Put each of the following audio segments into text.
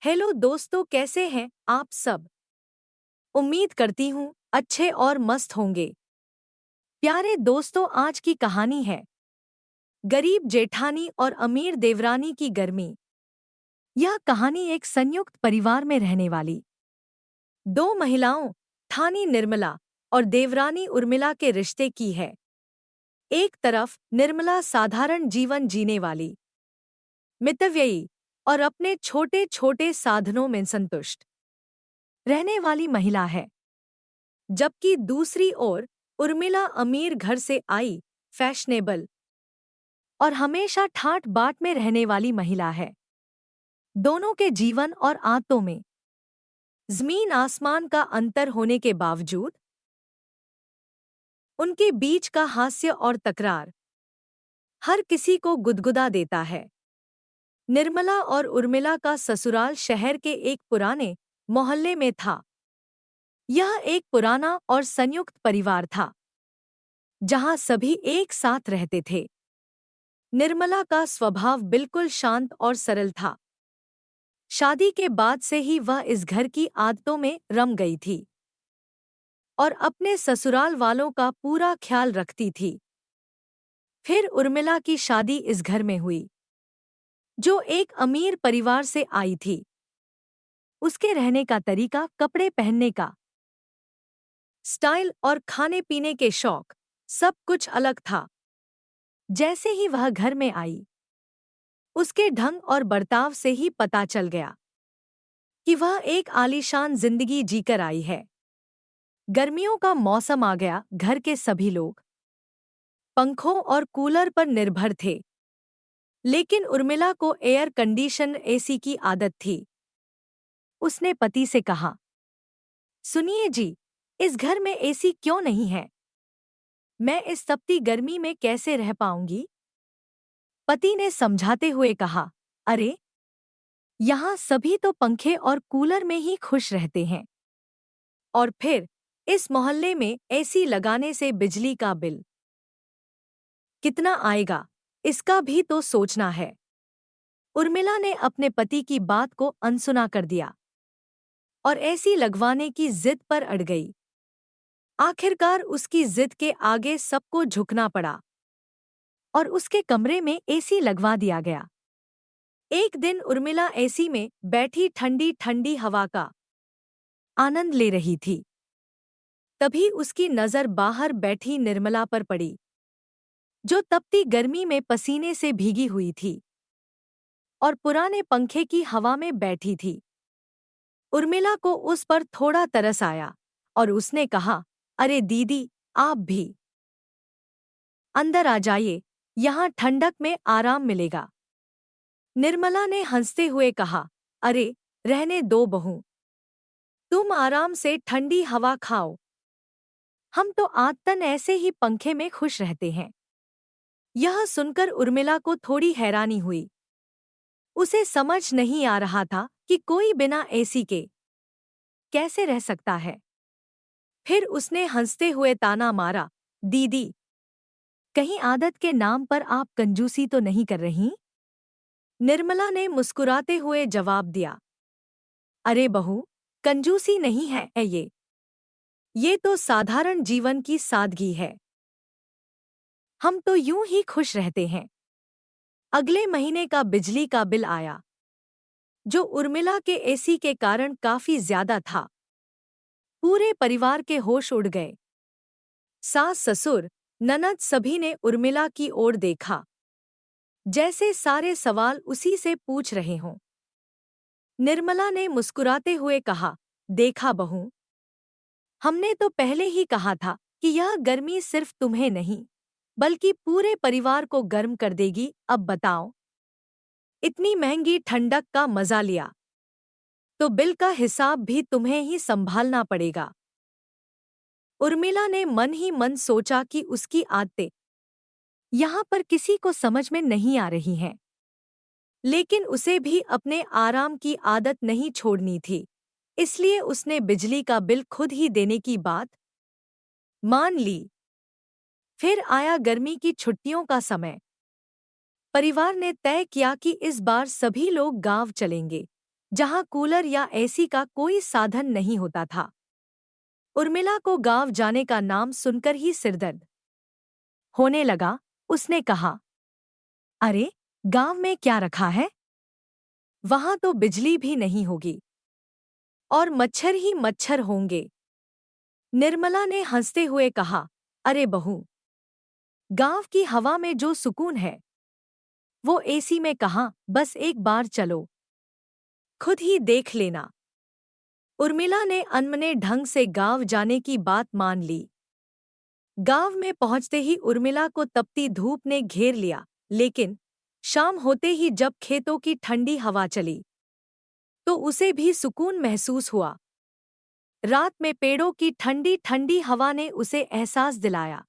Hello दोस्तों, कैसे हैं आप सब। उम्मीद करती हूँ अच्छे और मस्त होंगे। प्यारे दोस्तों, आज की कहानी है गरीब जेठानी और अमीर देवरानी की गर्मी। यह कहानी एक संयुक्त परिवार में रहने वाली दो महिलाओं, ठानी निर्मला और देवरानी उर्मिला के रिश्ते की है। एक तरफ निर्मला साधारण जीवन जीने वाली, मितव्ययी और अपने छोटे छोटे साधनों में संतुष्ट रहने वाली महिला है, जबकि दूसरी ओर उर्मिला अमीर घर से आई, फैशनेबल और हमेशा ठाट बाट में रहने वाली महिला है। दोनों के जीवन और आदतों में जमीन आसमान का अंतर होने के बावजूद उनके बीच का हास्य और तकरार हर किसी को गुदगुदा देता है। निर्मला और उर्मिला का ससुराल शहर के एक पुराने मोहल्ले में था। यह एक पुराना और संयुक्त परिवार था, जहां सभी एक साथ रहते थे। निर्मला का स्वभाव बिल्कुल शांत और सरल था। शादी के बाद से ही वह इस घर की आदतों में रम गई थी और अपने ससुराल वालों का पूरा ख्याल रखती थी। फिर उर्मिला की शादी इस घर में हुई, जो एक अमीर परिवार से आई थी। उसके रहने का तरीका, कपड़े पहनने का स्टाइल और खाने पीने के शौक, सब कुछ अलग था। जैसे ही वह घर में आई, उसके ढंग और बर्ताव से ही पता चल गया कि वह एक आलीशान जिंदगी जीकर आई है। गर्मियों का मौसम आ गया। घर के सभी लोग पंखों और कूलर पर निर्भर थे, लेकिन उर्मिला को एयर कंडीशन एसी की आदत थी। उसने पति से कहा, सुनिए जी, इस घर में एसी क्यों नहीं है? मैं इस तपती गर्मी में कैसे रह पाऊंगी? पति ने समझाते हुए कहा, अरे, यहाँ सभी तो पंखे और कूलर में ही खुश रहते हैं। और फिर इस मोहल्ले में एसी लगाने से बिजली का बिल कितना आएगा, इसका भी तो सोचना है। उर्मिला ने अपने पति की बात को अनसुना कर दिया और एसी लगवाने की जिद पर अड़ गई। आखिरकार उसकी जिद के आगे सबको झुकना पड़ा और उसके कमरे में एसी लगवा दिया गया। एक दिन उर्मिला एसी में बैठी ठंडी ठंडी हवा का आनंद ले रही थी। तभी उसकी नजर बाहर बैठी निर्मला पर पड़ी, जो तपती गर्मी में पसीने से भीगी हुई थी और पुराने पंखे की हवा में बैठी थी। उर्मिला को उस पर थोड़ा तरस आया और उसने कहा, अरे दीदी, आप भी अंदर आ जाइए, यहाँ ठंडक में आराम मिलेगा। निर्मला ने हंसते हुए कहा, अरे रहने दो बहू, तुम आराम से ठंडी हवा खाओ। हम तो आदतन ऐसे ही पंखे में खुश रहते हैं। यह सुनकर उर्मिला को थोड़ी हैरानी हुई। उसे समझ नहीं आ रहा था कि कोई बिना एसी के कैसे रह सकता है। फिर उसने हंसते हुए ताना मारा, दीदी, कहीं आदत के नाम पर आप कंजूसी तो नहीं कर रही? निर्मला ने मुस्कुराते हुए जवाब दिया, अरे बहू, कंजूसी नहीं है ये तो साधारण जीवन की सादगी है। हम तो यूं ही खुश रहते हैं। अगले महीने का बिजली का बिल आया, जो उर्मिला के एसी के कारण काफी ज्यादा था। पूरे परिवार के होश उड़ गए। सास, ससुर, ननद सभी ने उर्मिला की ओर देखा, जैसे सारे सवाल उसी से पूछ रहे हों। निर्मला ने मुस्कुराते हुए कहा, देखा बहू, हमने तो पहले ही कहा था कि यह गर्मी सिर्फ तुम्हें नहीं, बल्कि पूरे परिवार को गर्म कर देगी। अब बताओ, इतनी महंगी ठंडक का मजा लिया तो बिल का हिसाब भी तुम्हें ही संभालना पड़ेगा। उर्मिला ने मन ही मन सोचा कि उसकी आदतें यहाँ पर किसी को समझ में नहीं आ रही हैं, लेकिन उसे भी अपने आराम की आदत नहीं छोड़नी थी। इसलिए उसने बिजली का बिल खुद ही देने की बात मान ली। फिर आया गर्मी की छुट्टियों का समय। परिवार ने तय किया कि इस बार सभी लोग गांव चलेंगे। जहां कूलर या एसी का कोई साधन नहीं होता था। उर्मिला को गांव जाने का नाम सुनकर ही सिरदर्द होने लगा। उसने कहा, अरे, गांव में क्या रखा है? वहां तो बिजली भी नहीं होगी और मच्छर ही मच्छर होंगे। निर्मला ने हंसते हुए कहा, अरे बहू, गांव की हवा में जो सुकून है वो एसी में कहाँ, बस एक बार चलो, खुद ही देख लेना। उर्मिला ने अनमने ढंग से गांव जाने की बात मान ली। गांव में पहुंचते ही उर्मिला को तपती धूप ने घेर लिया, लेकिन शाम होते ही जब खेतों की ठंडी हवा चली तो उसे भी सुकून महसूस हुआ। रात में पेड़ों की ठंडी ठंडी हवा ने उसे एहसास दिलाया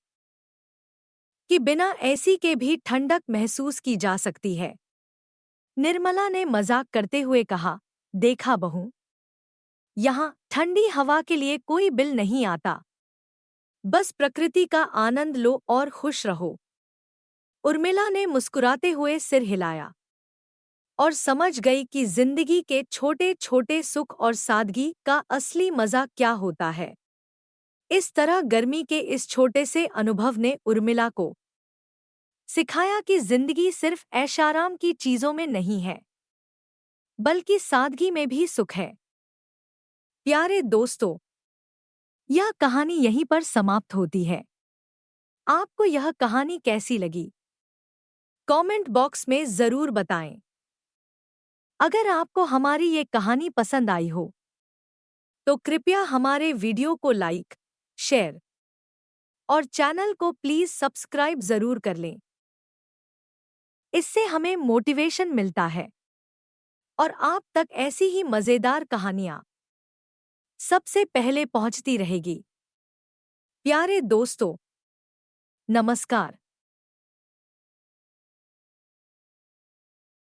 कि बिना एसी के भी ठंडक महसूस की जा सकती है। निर्मला ने मजाक करते हुए कहा, देखा बहू, यहाँ ठंडी हवा के लिए कोई बिल नहीं आता, बस प्रकृति का आनंद लो और खुश रहो। उर्मिला ने मुस्कुराते हुए सिर हिलाया और समझ गई कि जिंदगी के छोटे छोटे सुख और सादगी का असली मजा क्या होता है। इस तरह गर्मी के इस छोटे से अनुभव ने उर्मिला को सिखाया कि जिंदगी सिर्फ ऐशाराम की चीजों में नहीं है, बल्कि सादगी में भी सुख है। प्यारे दोस्तों, यह कहानी यहीं पर समाप्त होती है। आपको यह कहानी कैसी लगी? कमेंट बॉक्स में जरूर बताएं। अगर आपको हमारी ये कहानी पसंद आई हो तो कृपया हमारे वीडियो को लाइक, शेयर और चैनल को प्लीज सब्सक्राइब जरूर कर लें। इससे हमें मोटिवेशन मिलता है और आप तक ऐसी ही मजेदार कहानियां सबसे पहले पहुंचती रहेगी। प्यारे दोस्तों, नमस्कार।